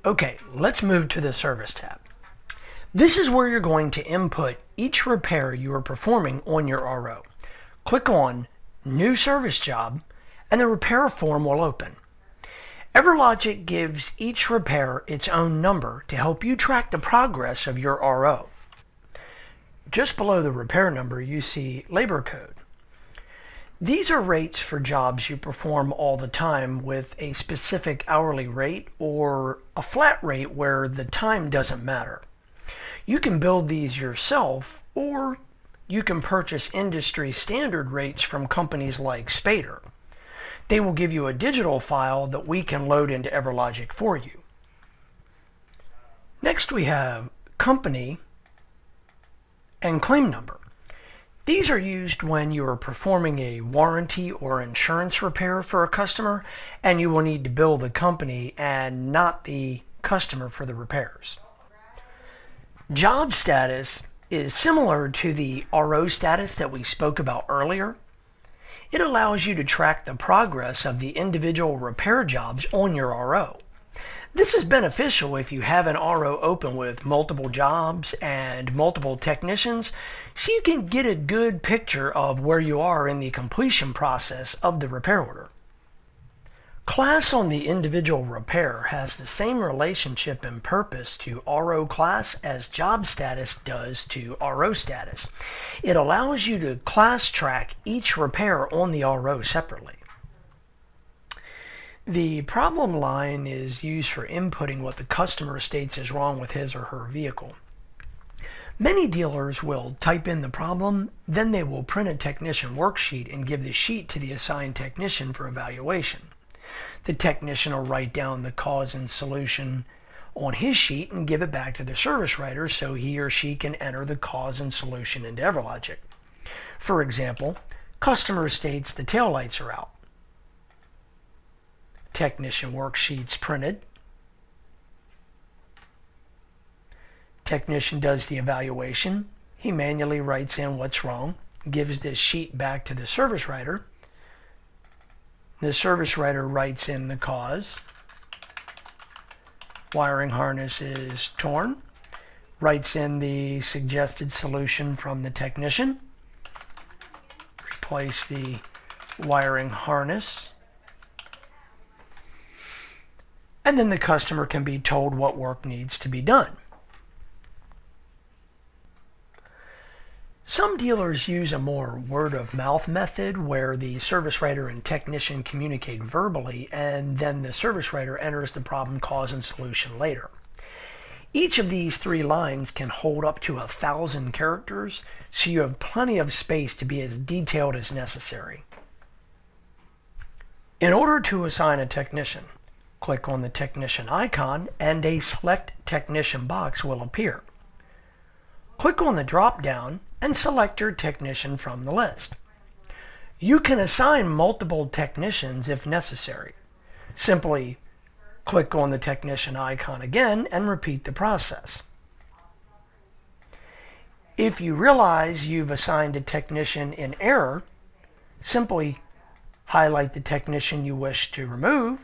Okay, let's move to the Service tab. This is where you're going to input each repair you are performing on your RO. Click on New Service Job, and the repair form will open. EverLogic gives each repair its own number to help you track the progress of your RO. Just below the repair number, you see labor code. These are rates for jobs you perform all the time with a specific hourly rate or a flat rate where the time doesn't matter. You can build these yourself, or you can purchase industry standard rates from companies like Spader. They will give you a digital file that we can load into EverLogic for you. Next we have company and claim number. These are used when you are performing a warranty or insurance repair for a customer, and you will need to bill the company and not the customer for the repairs. Job status is similar to the RO status that we spoke about earlier. It allows you to track the progress of the individual repair jobs on your RO. This is beneficial if you have an RO open with multiple jobs and multiple technicians, so you can get a good picture of where you are in the completion process of the repair order. Class on the individual repair has the same relationship and purpose to RO class as job status does to RO status. It allows you to class track each repair on the RO separately. The problem line is used for inputting what the customer states is wrong with his or her vehicle. Many dealers will type in the problem, then they will print a technician worksheet and give the sheet to the assigned technician for evaluation. The technician will write down the cause and solution on his sheet and give it back to the service writer so he or she can enter the cause and solution into EverLogic. For example, customer states the taillights are out. Technician worksheets printed. Technician does the evaluation. He manually writes in what's wrong, gives this sheet back to the service writer. The service writer writes in the cause. Wiring harness is torn. Writes in the suggested solution from the technician. Replace the wiring harness. And then the customer can be told what work needs to be done. Some dealers use a more word-of-mouth method where the service writer and technician communicate verbally, and then the service writer enters the problem, cause, and solution later. Each of these 3 lines can hold up to 1,000 characters, so you have plenty of space to be as detailed as necessary. In order to assign a technician, click on the technician icon and a Select Technician box will appear. Click on the drop-down and select your technician from the list. You can assign multiple technicians if necessary. Simply click on the technician icon again and repeat the process. If you realize you've assigned a technician in error, simply highlight the technician you wish to remove,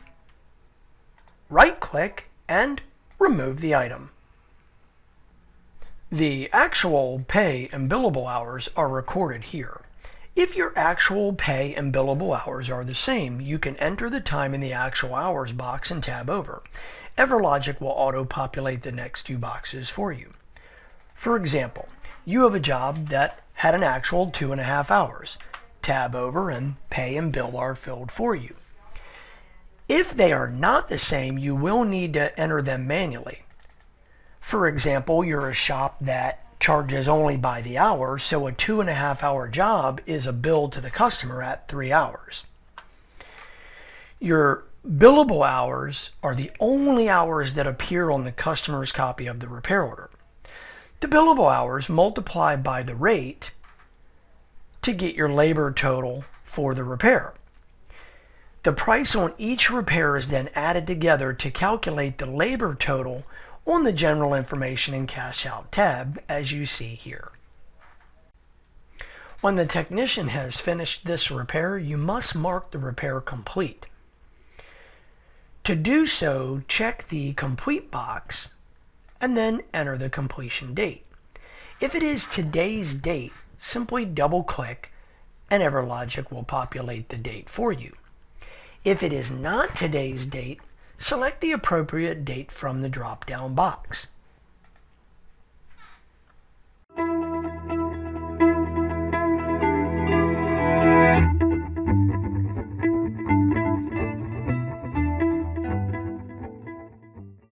right-click, and remove the item. The actual pay and billable hours are recorded here. If your actual pay and billable hours are the same, you can enter the time in the actual hours box and tab over. EverLogic will auto-populate the next 2 boxes for you. For example, you have a job that had an actual 2.5 hours. Tab over and pay and bill are filled for you. If they are not the same, you will need to enter them manually. For example, you're a shop that charges only by the hour, so a 2.5 hour job is a bill to the customer at 3 hours. Your billable hours are the only hours that appear on the customer's copy of the repair order. The billable hours multiply by the rate to get your labor total for the repair. The price on each repair is then added together to calculate the labor total on the General Information and Cash Out tab, as you see here. When the technician has finished this repair, you must mark the repair complete. To do so, check the complete box and then enter the completion date. If it is today's date, simply double-click and EverLogic will populate the date for you. If it is not today's date, select the appropriate date from the drop-down box.